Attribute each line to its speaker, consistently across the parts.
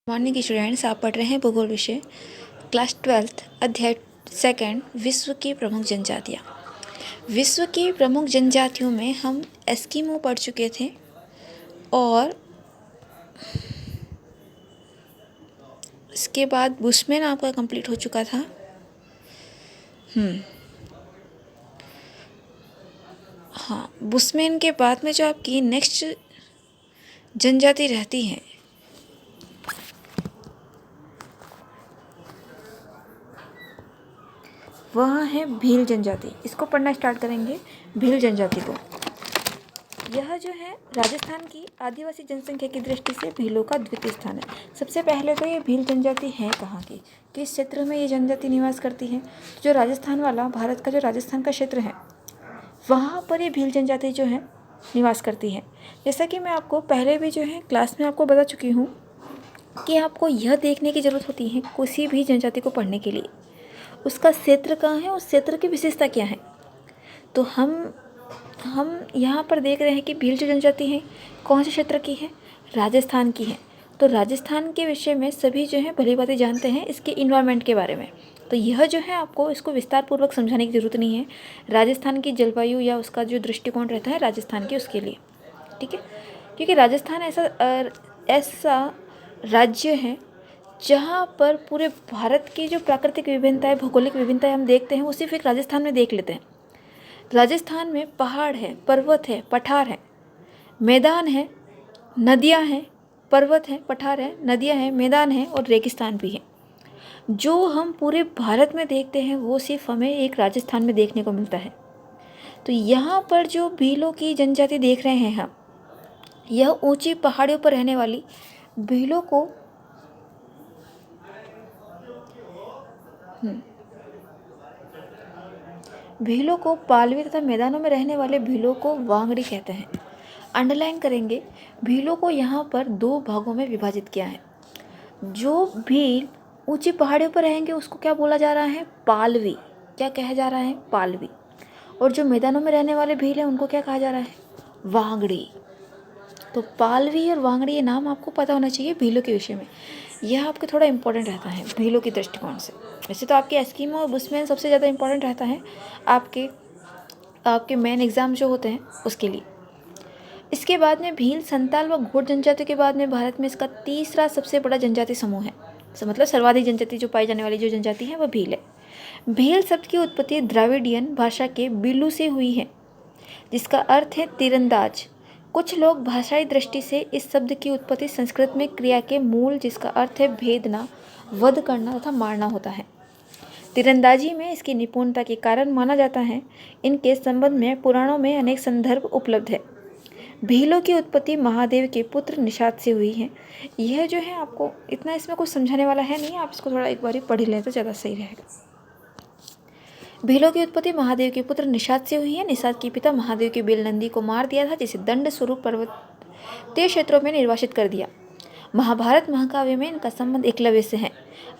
Speaker 1: Morning students, आप पढ़ रहे हैं भूगोल विषय क्लास 12 अध्याय 2 विश्व की प्रमुख जनजातियाँ। विश्व की प्रमुख जनजातियों में हम एस्किमो पढ़ चुके थे और इसके बाद बुशमैन आपका कंप्लीट हो चुका था। हाँ, बुशमैन के बाद में जो आपकी नेक्स्ट जनजाति रहती है वह है भील जनजाति। इसको पढ़ना स्टार्ट करेंगे। भील जनजाति को, यह जो है राजस्थान की आदिवासी जनसंख्या की दृष्टि से भीलों का द्वितीय स्थान है। सबसे पहले तो ये भील जनजाति है कहाँ की, किस क्षेत्र में ये जनजाति निवास करती है। जो राजस्थान वाला भारत का जो राजस्थान का क्षेत्र है वहाँ पर ये भील जनजाति जो है निवास करती है। जैसा कि मैं आपको पहले भी जो है क्लास में आपको बता चुकी हूँ कि आपको यह देखने की ज़रूरत होती है किसी भी जनजाति को पढ़ने के लिए उसका क्षेत्र कहाँ है, उस क्षेत्र की विशेषता क्या है। तो हम यहाँ पर देख रहे हैं कि भील जो जनजाति है कौन से क्षेत्र की है, राजस्थान की है। तो राजस्थान के विषय में सभी जो है भली भांति जानते हैं इसके इन्वायरमेंट के बारे में। तो यह जो है आपको इसको विस्तार पूर्वक समझाने की ज़रूरत नहीं है। राजस्थान की जलवायु या उसका जो दृष्टिकोण रहता है राजस्थान के, उसके लिए ठीक है। क्योंकि राजस्थान ऐसा राज्य है जहाँ पर पूरे भारत की जो प्राकृतिक विभिन्नताएं, भौगोलिक विभिन्नताएं हम देखते हैं वो सिर्फ एक राजस्थान में देख लेते हैं। राजस्थान में पहाड़ है, पर्वत है, पठार है, मैदान है, नदियाँ हैं, पर्वत है, पठार है, नदियाँ हैं, मैदान है और रेगिस्तान भी है। जो हम पूरे भारत में देखते हैं वो सिर्फ हमें एक राजस्थान में देखने को मिलता है। तो यहाँ पर जो भीलों की जनजाति देख रहे हैं हम, यह ऊंची पहाड़ियों पर रहने वाली भीलों को पालवी तथा मैदानों में रहने वाले भीलों को वांगड़ी कहते हैं। अंडरलाइन करेंगे, भीलों को यहाँ पर दो भागों में विभाजित किया है। जो भील ऊंची पहाड़ियों पर रहेंगे उसको क्या बोला जा रहा है, पालवी। क्या कहा जा रहा है, पालवी। और जो मैदानों में रहने वाले भील हैं उनको क्या कहा जा रहा है, वांगड़ी। तो पालवी और वांगड़ी ये नाम आपको पता होना चाहिए भीलों के विषय में। यह आपके थोड़ा इंपॉर्टेंट रहता है भीलों की दृष्टिकोण से। वैसे तो आपके एस्किमो और बुशमैन सबसे ज़्यादा इंपॉर्टेंट रहता है आपके मेन एग्ज़ाम जो होते हैं उसके लिए। इसके बाद में भील, संताल व घोड़ जनजाति के बाद में भारत में इसका तीसरा सबसे बड़ा जनजाति समूह है। मतलब सर्वाधिक जनजाति जो पाई जाने वाली जो जनजाति है वह भील है। भील शब्द की उत्पत्ति द्राविडियन भाषा के बिलू से हुई है जिसका अर्थ है तीरंदाज। कुछ लोग भाषाई दृष्टि से इस शब्द की उत्पत्ति संस्कृत में क्रिया के मूल जिसका अर्थ है भेदना, वध करना तथा मारना होता है। तीरंदाजी में इसकी निपुणता के कारण माना जाता है। इनके संबंध में पुराणों में अनेक संदर्भ उपलब्ध है। भीलों की उत्पत्ति महादेव के पुत्र निषाद से हुई है। यह जो है आपको इतना इसमें कुछ समझाने वाला है नहीं, आप इसको थोड़ा एक बार पढ़ लें तो ज़्यादा सही रहेगा। भीलों की उत्पत्ति महादेव के पुत्र निषाद से हुई है। निषाद के पिता महादेव के बेल नंदी को मार दिया था जिसे दंड स्वरूप पर्वतीय क्षेत्रों में निर्वासित कर दिया। महाभारत महाकाव्य में इनका संबंध एकलव्य से है।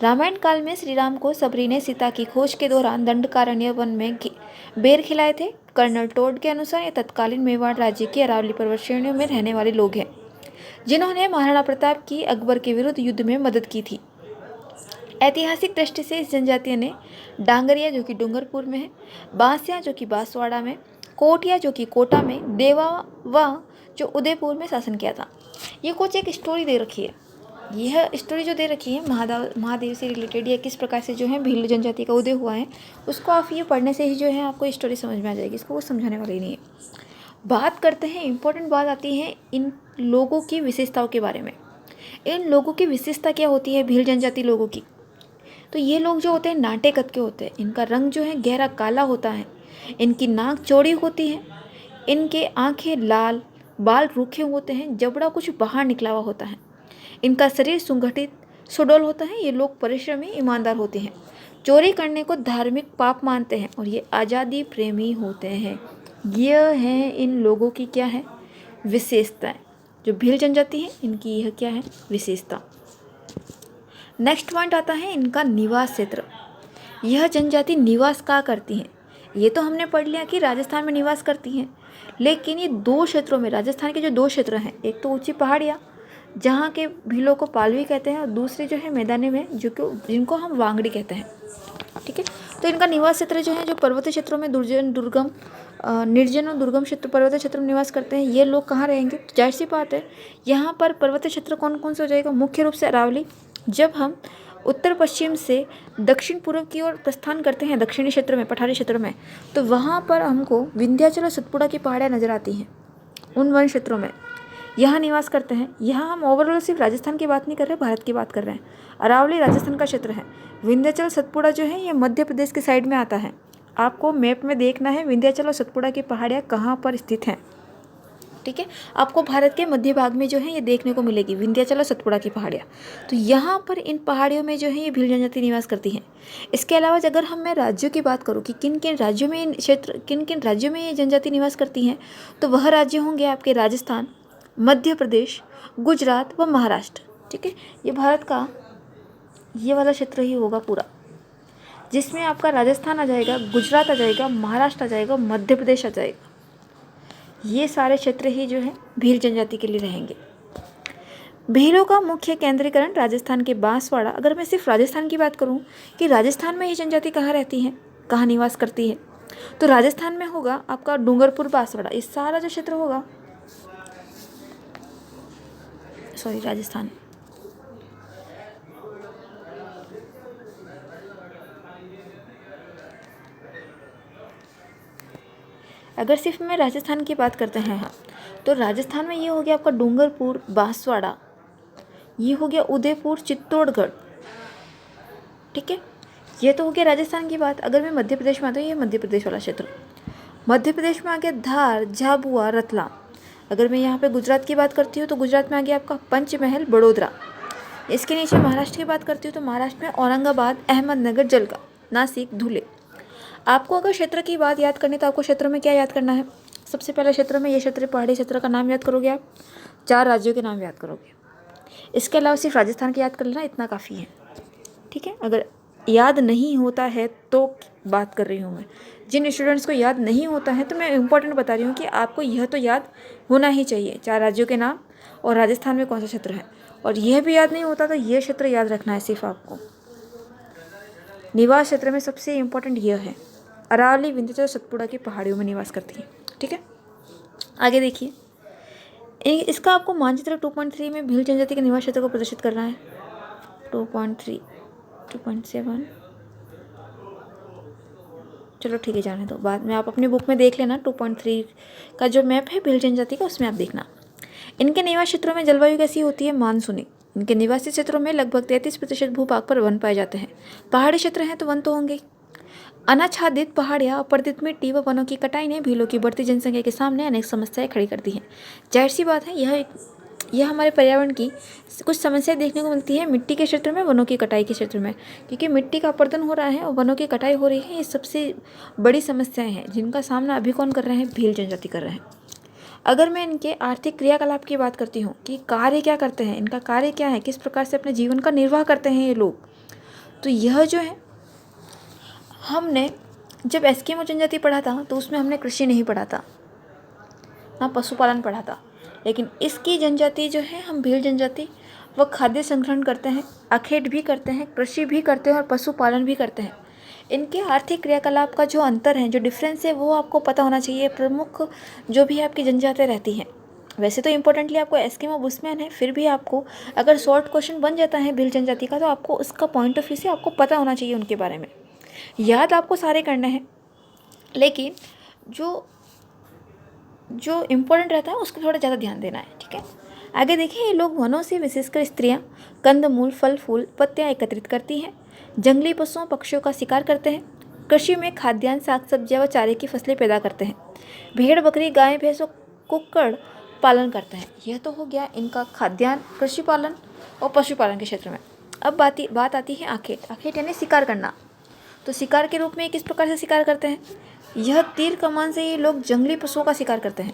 Speaker 1: रामायण काल में श्री राम को सबरी ने सीता की खोज के दौरान दंडकारण्य वन में बेर खिलाए थे। कर्नल टोड के अनुसार ये तत्कालीन मेवाड़ राज्य की अरावली पर्वत श्रेणियों में रहने वाले लोग हैं जिन्होंने महाराणा प्रताप की अकबर के विरुद्ध युद्ध में मदद की थी। ऐतिहासिक दृष्टि से इस जनजाति ने डांगरिया जो कि डूंगरपुर में है, बांसिया जो कि बांसवाड़ा में, कोटिया जो कि कोटा में, देवावा जो उदयपुर में शासन किया था। ये कुछ एक स्टोरी दे रखी है। यह स्टोरी जो दे रखी है महादेव से रिलेटेड या किस प्रकार से जो है भील जनजाति का उदय हुआ है उसको आप ये पढ़ने से ही जो है आपको स्टोरी समझ में आ जाएगी। इसको वो समझाने वाली नहीं है। बात करते हैं, इंपॉर्टेंट बात आती है इन लोगों की विशेषताओं के बारे में। इन लोगों की विशेषता क्या होती है भील जनजाति लोगों की, तो ये लोग जो होते हैं नाटे कद के होते हैं। इनका रंग जो है गहरा काला होता है। इनकी नाक चौड़ी होती है। इनके आंखें लाल, बाल रूखे होते हैं, जबड़ा कुछ बाहर निकला हुआ होता है। इनका शरीर सुगठित सुडौल होता है। ये लोग परिश्रमी, ईमानदार होते हैं। चोरी करने को धार्मिक पाप मानते हैं और ये आज़ादी प्रेमी होते हैं। यह है इन लोगों की क्या है, विशेषताएं। जो भील जनजाति है इनकी यह क्या है, विशेषता। नेक्स्ट पॉइंट आता है इनका निवास क्षेत्र। यह जनजाति निवास कहाँ करती हैं, ये तो हमने पढ़ लिया कि राजस्थान में निवास करती हैं, लेकिन ये दो क्षेत्रों में, राजस्थान के जो दो क्षेत्र हैं, एक तो ऊंची पहाड़ियाँ जहाँ के भीलों को पालवी कहते हैं और दूसरे जो है मैदानी में जिनको हम वांगड़ी कहते हैं। ठीक है, तो इनका निवास क्षेत्र जो है जो पर्वतीय क्षेत्रों में निर्जन और दुर्गम क्षेत्र पर्वतीय क्षेत्र में निवास करते हैं। ये लोग कहाँ रहेंगे? तो जाहिर सी बात है, यहाँ पर पर्वतीय क्षेत्र कौन कौन से हो जाएगा? मुख्य रूप से अरावली। जब हम उत्तर पश्चिम से दक्षिण पूर्व की ओर प्रस्थान करते हैं दक्षिणी क्षेत्र में, पठारी क्षेत्र में, तो वहाँ पर हमको विंध्याचल और सतपुड़ा की पहाड़ियाँ नजर आती हैं। उन वन क्षेत्रों में यहाँ निवास करते हैं। यहाँ हम ओवरऑल सिर्फ राजस्थान की बात नहीं कर रहे, भारत की बात कर रहे हैं। अरावली राजस्थान का क्षेत्र है। विंध्याचल सतपुड़ा जो है ये मध्य प्रदेश के साइड में आता है। आपको मैप में देखना है विंध्याचल और सतपुड़ा की पहाड़ियाँ कहाँ पर स्थित हैं। ठीक है, आपको भारत के मध्य भाग में जो है ये देखने को मिलेगी विंध्याचल और सतपुड़ा की पहाड़ियाँ। तो यहाँ पर इन पहाड़ियों में जो है ये भील जनजाति निवास करती हैं। इसके अलावा अगर मैं राज्यों की बात करूँ कि किन किन राज्यों में ये जनजाति निवास करती हैं, तो वह राज्य होंगे आपके राजस्थान, मध्य प्रदेश, गुजरात व महाराष्ट्र। ठीक है, ये भारत का ये वाला क्षेत्र ही होगा पूरा, जिसमें आपका राजस्थान आ जाएगा, गुजरात आ जाएगा, महाराष्ट्र आ जाएगा, मध्य प्रदेश आ जाएगा। ये सारे क्षेत्र ही जो है भील जनजाति के लिए रहेंगे। भीलों का मुख्य केंद्रीकरण राजस्थान के बांसवाड़ा। अगर मैं सिर्फ राजस्थान की बात करूं कि राजस्थान में ये जनजाति कहाँ रहती है, कहाँ निवास करती है, तो राजस्थान में होगा आपका डूंगरपुर, बांसवाड़ा, इस सारा जो क्षेत्र होगा, राजस्थान। अगर सिर्फ मैं राजस्थान की बात करते हैं, हाँ, तो राजस्थान में ये हो गया आपका डूंगरपुर, बांसवाड़ा, ये हो गया उदयपुर, चित्तौड़गढ़। ठीक है, ये तो हो गया राजस्थान की बात। अगर मैं मध्य प्रदेश में आता हूँ, ये मध्य प्रदेश वाला क्षेत्र। मध्य प्रदेश में आ गया धार, झाबुआ, रतलाम। अगर मैं यहाँ पे गुजरात की बात करती हूँ तो गुजरात में आ गया आपका पंचमहल, बड़ोदरा। इसके नीचे महाराष्ट्र की बात करती हूँ तो महाराष्ट्र में औरंगाबाद, अहमदनगर, जलगांव, नासिक, धुले। आपको अगर क्षेत्र की बात याद करनी तो आपको क्षेत्र में क्या याद करना है? सबसे पहले क्षेत्र में ये क्षेत्र, पहाड़ी क्षेत्र का नाम याद करोगे आप, 4 राज्यों के नाम याद करोगे। इसके अलावा सिर्फ राजस्थान की याद कर लेना, इतना काफ़ी है। ठीक है, अगर याद नहीं होता है तो बात कर रही हूँ मैं, जिन स्टूडेंट्स को याद नहीं होता है तो मैं इम्पोर्टेंट बता रही हूँ कि आपको यह तो याद होना ही चाहिए, 4 राज्यों के नाम और राजस्थान में कौन सा क्षेत्र है। और यह भी याद नहीं होता तो यह क्षेत्र याद रखना है सिर्फ आपको। निवास क्षेत्र में सबसे इम्पोर्टेंट यह है, अरावली, विंध्याचल, सतपुड़ा की पहाड़ियों में निवास करती है। ठीक है, आगे देखिए, इसका आपको मानचित्र 2.3 में भील जनजाति के निवास क्षेत्र को प्रदर्शित करना है। 2.3, 2.7, चलो ठीक है, जाने दो, बाद में आप अपनी बुक में देख लेना। 2.3 का जो मैप है भील जनजाति का, उसमें आप देखना। इनके निवास क्षेत्रों में जलवायु कैसी होती है? मानसूनी। इनके निवासी क्षेत्रों में लगभग 33% भूभाग पर वन पाए जाते हैं। पहाड़ी क्षेत्र हैं तो वन तो होंगे। अनाच्छादित पहाड़ियाँ, अपरदित मिट्टी व वनों की कटाई ने भीलों की बढ़ती जनसंख्या के सामने अनेक समस्याएं खड़ी कर दी हैं। जाहिर सी बात है, यह हमारे पर्यावरण की कुछ समस्याएं देखने को मिलती है मिट्टी के क्षेत्र में, वनों की कटाई के क्षेत्र में, क्योंकि मिट्टी का अपरदन हो रहा है और वनों की कटाई हो रही है। ये सबसे बड़ी समस्याएं हैं जिनका सामना अभी कौन कर रहे हैं? भील जनजाति कर रहे हैं। अगर मैं इनके आर्थिक क्रियाकलाप की बात करती हूँ कि कार्य क्या करते हैं, इनका कार्य क्या है, किस प्रकार से अपने जीवन का निर्वाह करते हैं ये लोग, तो यह जो है, हमने जब एस्किमो जनजाति पढ़ा था तो उसमें हमने कृषि नहीं पढ़ा था, ना पशुपालन पढ़ा था। लेकिन इसकी जनजाति जो है, हम भील जनजाति, वह खाद्य संग्रहण करते हैं, अखेट भी करते हैं, कृषि भी करते हैं और पशुपालन भी करते हैं। इनके आर्थिक क्रियाकलाप का जो अंतर है, जो डिफरेंस है, वो आपको पता होना चाहिए। प्रमुख जो भी आपकी जनजातियाँ रहती हैं, वैसे तो इम्पोर्टेंटली आपको एस्किमो बुशमैन है, फिर भी आपको अगर शॉर्ट क्वेश्चन बन जाता है भील जनजाति का तो आपको उसका पॉइंट ऑफ व्यू से आपको पता होना चाहिए उनके बारे में। याद आपको सारे करने हैं, लेकिन जो इम्पोर्टेंट रहता है उसको थोड़ा ज़्यादा ध्यान देना है। ठीक है, आगे देखिए, ये लोग वनों से विशेषकर स्त्रियां कंदमूल, फल फूल, पत्तियां एकत्रित करती हैं, जंगली पशुओं पक्षियों का शिकार करते हैं, कृषि में खाद्यान्न, साग सब्जियां व चारे की फसलें पैदा करते हैं, भेड़ बकरी, गाय भैंस और कुक्कड़ पालन करते हैं। यह तो हो गया इनका खाद्यान्न, कृषि पालन और पशुपालन के क्षेत्र में। अब बात आती है आखेट। आखेट यानी शिकार करना। तो शिकार के रूप में किस प्रकार से शिकार करते हैं? यह तीर कमान से ये लोग जंगली पशुओं का शिकार करते हैं,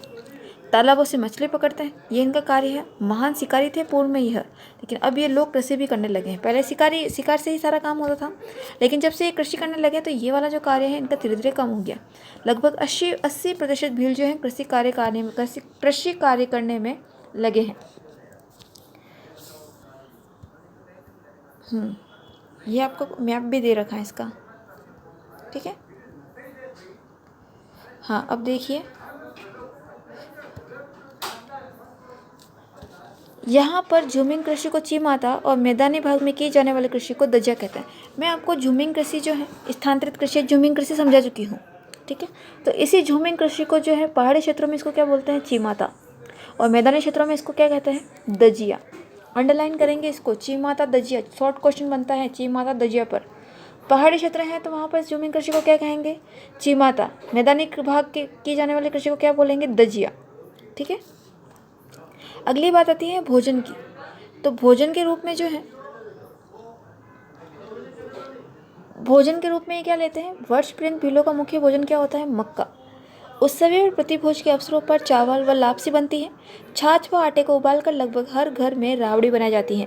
Speaker 1: तालाबों से मछली पकड़ते हैं, ये इनका कार्य है। महान शिकारी थे पूर्व में यह, लेकिन अब ये लोग कृषि भी करने लगे हैं। पहले शिकार से ही सारा काम होता था, लेकिन जब से ये कृषि करने लगे तो ये वाला जो कार्य है इनका धीरे धीरे कम हो गया। लगभग 80% भील जो है कृषि कार्य करने में लगे हैं। ये आपको मैप भी दे रखा है इसका, ठीक है। हाँ, अब देखिए यहाँ पर झूमिंग कृषि को चीमाता और मैदानी भाग में की जाने वाली कृषि को दजिया कहते हैं। मैं आपको झूमिंग कृषि जो है, स्थानांतरित कृषि, झूमिंग कृषि समझा चुकी हूँ, ठीक है। तो इसी झूमिंग कृषि को जो है पहाड़ी क्षेत्रों में इसको क्या बोलते हैं, चीमाता, और मैदानी क्षेत्रों में इसको क्या कहते हैं, दजिया। अंडरलाइन करेंगे इसको, चीमाता दजिया, शॉर्ट क्वेश्चन बनता है चीमाता दजिया पर। पहाड़ी क्षेत्र है तो वहाँ पर झूमिंग कृषि को क्या कहेंगे, चीमाता। मैदानी भाग की जाने वाली कृषि को क्या बोलेंगे, दजिया, ठीक है। अगली बात आती है भोजन की। तो भोजन के रूप में जो है, भोजन के रूप में ये क्या लेते हैं, वर्ष पर्यंत भीलों का मुख्य भोजन क्या होता है, मक्का। उत्सवीय और प्रतिभोज के अवसरों पर चावल व लापसी बनती है। छाछ व आटे को उबालकर लगभग हर घर में राबड़ी बनाई जाती है।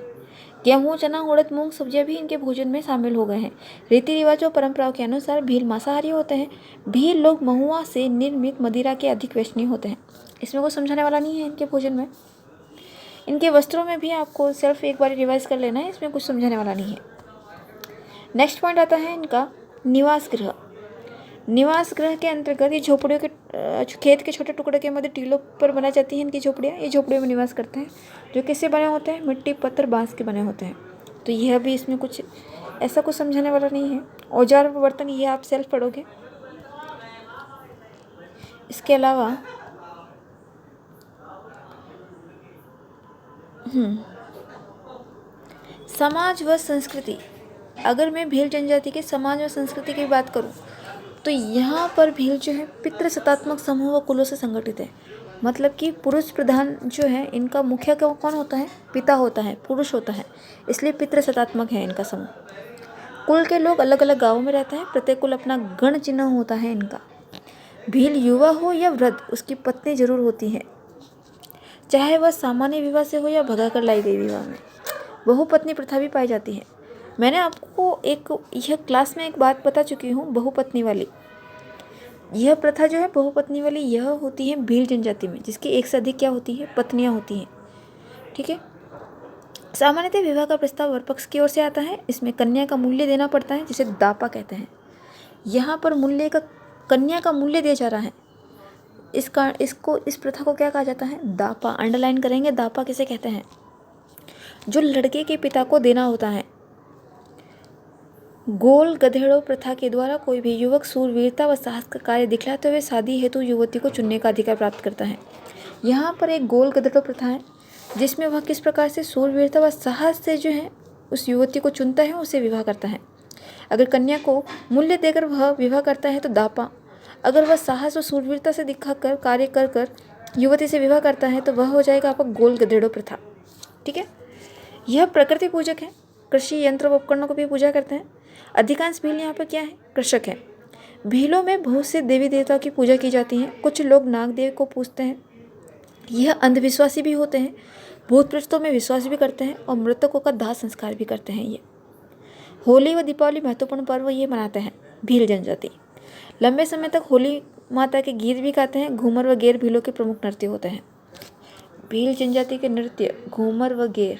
Speaker 1: गेहूँ, चना, उड़द, मूंग सब्जियां भी इनके भोजन में शामिल हो गए हैं। रीति रिवाज और परंपराओं के अनुसार भील मांसाहारी होते हैं। भील लोग महुआ से निर्मित मदिरा के अधिक वेशनीय होते हैं। इसमें कुछ समझाने वाला नहीं है इनके भोजन में। इनके वस्त्रों में भी आपको सिर्फ एक बार रिवाइज कर लेना है, इसमें कुछ समझाने वाला नहीं है। नेक्स्ट पॉइंट आता है इनका निवास गृह। निवास गृह के अंतर्गत ये झोपड़ियों के खेत के छोटे टुकड़े के मध्य टीलों पर बनाई जाती हैं इनकी झोपड़ियाँ। ये झोपड़ियों में निवास करते हैं, जो किससे बने होते हैं, मिट्टी, पत्थर, बांस के बने होते हैं। तो यह भी इसमें कुछ ऐसा कुछ समझाने वाला नहीं है। औजार व बर्तन ये आप सेल्फ पढ़ोगे। इसके अलावा समाज व संस्कृति। अगर मैं भील जनजाति के समाज व संस्कृति की बात करूं तो यहाँ पर भील जो है पितृसत्तात्मक समूह व कुलों से संगठित है। मतलब कि पुरुष प्रधान जो है इनका मुखिया कौन होता है, पिता होता है, पुरुष होता है, इसलिए पितृसत्तात्मक है इनका समूह। कुल के लोग अलग अलग गाँवों में रहते हैं। प्रत्येक कुल अपना गण चिन्ह होता है इनका। भील युवा हो या वृद्ध, उसकी पत्नी जरूर होती है, चाहे वह सामान्य विवाह से हो या भगाकर लाई गई विवाह में। बहुपत्नी प्रथा भी पाई जाती है। मैंने आपको यह क्लास में एक बात बता चुकी हूँ, बहुपत्नी वाली। यह प्रथा जो है बहुपत्नी वाली, यह होती है भील जनजाति में, जिसकी एक से अधिक क्या होती है, पत्नियाँ होती हैं, ठीक है। सामान्यतः विवाह का प्रस्ताव वर पक्ष की ओर से आता है। इसमें कन्या का मूल्य देना पड़ता है, जिसे दापा कहते हैं। यहाँ पर कन्या का मूल्य दिया जा रहा है। इस प्रथा को क्या कहा जाता है, दापा। अंडरलाइन करेंगे, दापा किसे कहते हैं, जो लड़के के पिता को देना होता है। गोल गधेड़ों प्रथा के द्वारा कोई भी युवक सूरवीरता व साहस का कार्य दिखलाते हुए शादी हेतु युवती को चुनने का अधिकार प्राप्त करता है। यहाँ पर एक गोल गधेड़ों प्रथा है, जिसमें वह किस प्रकार से सूरवीरता व साहस से जो है उस युवती को चुनता है, उसे विवाह करता है। अगर कन्या को मूल्य देकर वह विवाह करता है तो दापा। अगर वह साहस और सूरवीरता से दिखाकर कार्य कर युवती से विवाह करता है तो वह हो जाएगा आपका गोल गधेड़ों प्रथा, ठीक है। यह प्रकृति पूजक है। कृषि यंत्र व उपकरणों को भी पूजा करते हैं। अधिकांश भील यहाँ पर क्या है, कृषक है। भीलों में बहुत से देवी देवताओं की पूजा की जाती है। कुछ लोग नागदेव को पूजते हैं। यह अंधविश्वासी भी होते हैं, भूत प्रेतों में विश्वास भी करते हैं और मृतकों का दाह संस्कार भी करते हैं। ये होली व दीपावली महत्वपूर्ण पर्व ये मनाते हैं भील जनजाति। लंबे समय तक होली माता के गीत भी गाते हैं। घूमर व गेर भीलों के प्रमुख नृत्य होते हैं। भील जनजाति के नृत्य घूमर व गेर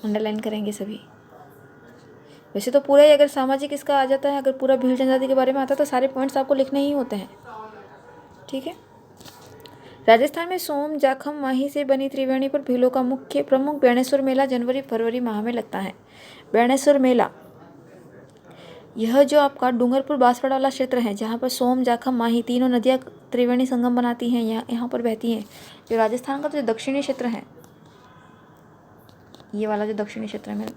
Speaker 1: अंडरलाइन करेंगे सभी। वैसे तो पूरा ही अगर सामाजिक इसका आ जाता है, अगर पूरा भील जनजाति के बारे में आता है तो सारे पॉइंट्स आपको लिखने ही होते हैं, ठीक है। राजस्थान में सोम, जाखम, माही से बनी त्रिवेणी पर भीलों का मुख्य प्रमुख बेणेश्वर मेला जनवरी फरवरी माह में लगता है। बेणेश्वर मेला यह जो आपका डूंगरपुर बांसवाड़ा वाला क्षेत्र है, जहाँ पर सोम, जाखम, माही तीनों नदियाँ त्रिवेणी संगम बनाती हैं, यहाँ पर बहती हैं। जो राजस्थान का जो दक्षिणी क्षेत्र है, ये वाला जो दक्षिणी क्षेत्र है,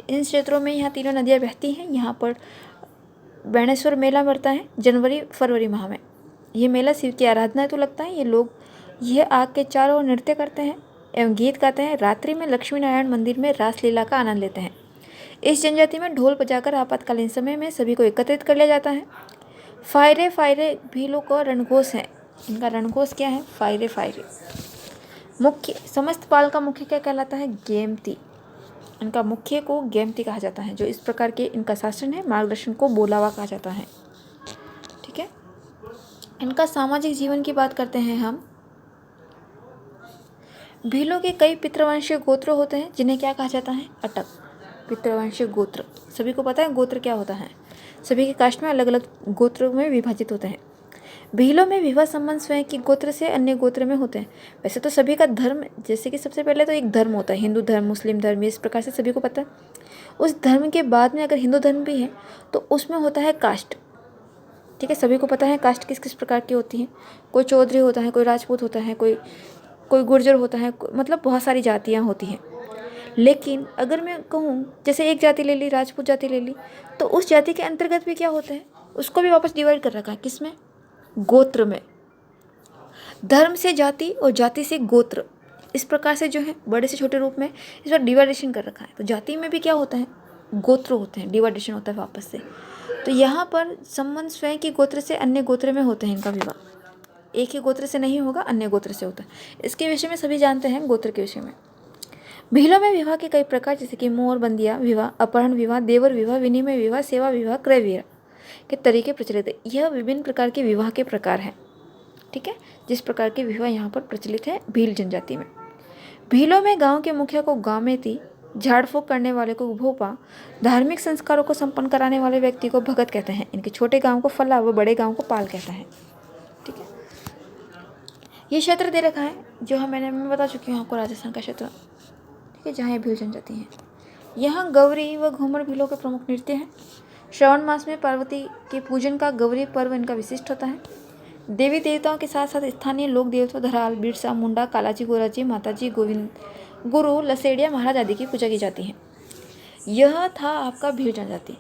Speaker 1: इन क्षेत्रों में यहाँ तीनों नदियाँ बहती हैं। यहाँ पर बेणेश्वर मेला बढ़ता है जनवरी फरवरी माह में। ये मेला शिव की आराधना हेतु लगता है। ये लोग यह आग के चारों ओर नृत्य करते हैं एवं गीत गाते हैं। रात्रि में लक्ष्मी नारायण मंदिर में रासलीला का आनंद लेते हैं। इस जनजाति में ढोल बजाकर आपातकालीन समय में सभी को एकत्रित कर लिया जाता है। फायरे भीलों का रणघोष है। इनका रणघोष क्या है, फायरे। मुख्य समस्त पाल का मुख्य क्या कहलाता है, गेमती। इनका मुख्य को गेमती कहा जाता है। जो इस प्रकार के इनका शासन है, मार्गदर्शन को बोलावा कहा जाता है, ठीक है। इनका सामाजिक जीवन की बात करते हैं हम। भीलों के कई पितृवंशीय गोत्र होते हैं, जिन्हें क्या कहा जाता है, अटक। पितृवंशीय गोत्र, सभी को पता है गोत्र क्या होता है। सभी के कास्ट में अलग अलग गोत्रों में विभाजित होते हैं। भीलों में विवाह संबंध स्वयं के गोत्र से अन्य गोत्र में होते हैं। वैसे तो सभी का धर्म, जैसे कि सबसे पहले तो एक धर्म होता है, हिंदू धर्म, मुस्लिम धर्म, इस प्रकार से सभी को पता है। उस धर्म के बाद में अगर हिंदू धर्म भी है तो उसमें होता है कास्ट। ठीक है, सभी को पता है कास्ट किस किस प्रकार की होती है। कोई चौधरी होता है, कोई राजपूत होता है, कोई गुर्जर होता है, मतलब बहुत सारी जातियाँ होती हैं। लेकिन अगर मैं कहूँ जैसे एक जाति ले ली, राजपूत जाति ले ली, तो उस जाति के अंतर्गत भी क्या होता है, उसको भी वापस डिवाइड कर रखा है। किसमें? गोत्र में। धर्म से जाति और जाति से गोत्र, इस प्रकार से जो है बड़े से छोटे रूप में इस बार डिवाइडेशन कर रखा है। तो जाति में भी क्या होता है, गोत्र होते हैं, डिवाइडेशन होता है वापस से। तो यहाँ पर संबंध स्वयं के गोत्र से अन्य गोत्र में होते हैं इनका विवाह। एक ही गोत्र से नहीं होगा, अन्य गोत्र से होता है। इसके विषय में सभी जानते हैं गोत्र के विषय में। भीलों में विवाह के कई प्रकार, जैसे कि मोर बंदिया विवाह, अपहरण विवाह, देवर विवाह, विनिमय विवाह, सेवा विवाह, क्रय विवाह के तरीके प्रचलित है। यह विभिन्न प्रकार के विवाह के प्रकार हैं। ठीक है, जिस प्रकार के विवाह यहाँ पर प्रचलित है भील जनजाति में। भीलों में गांव के मुखिया को गामेती, झाड़ फूक करने वाले को भोपा, धार्मिक संस्कारों को संपन्न कराने वाले व्यक्ति को भगत कहते हैं। इनके छोटे गांव को फला व बड़े गांव को पाल कहता है। ठीक है, ये क्षेत्र दे रखा है जो मैं बता चुकी हूँ आपको, राजस्थान का क्षेत्र। ठीक है, जहाँ ये भील जनजाति है। यहाँ गौरी व घूमर भीलों के प्रमुख नृत्य हैं। श्रावण मास में पार्वती के पूजन का गौरी पर्व इनका विशिष्ट होता है। देवी देवताओं के साथ साथ स्थानीय लोक देवता धराल, बिरसा मुंडा, कालाजी, गोराजी, माताजी, गोविंद, गुरु, लसेड़िया, महाराज आदि की पूजा की जाती है। यह था आपका भील जनजाति।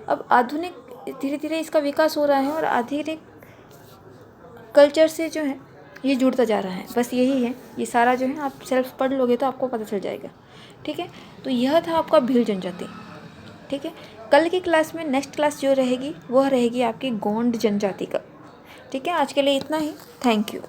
Speaker 1: अब आधुनिक धीरे धीरे इसका विकास हो रहा है और आधुनिक कल्चर से जो है ये जुड़ता जा रहा है। बस यही है, ये सारा जो है आप सेल्फ पढ़ लोगे तो आपको पता चल जाएगा। ठीक है, तो यह था आपका भील जनजाति। ठीक है, कल की क्लास में नेक्स्ट क्लास जो रहेगी वह रहेगी आपकी गोंड जनजाति का। ठीक है, आज के लिए इतना ही। Thank you.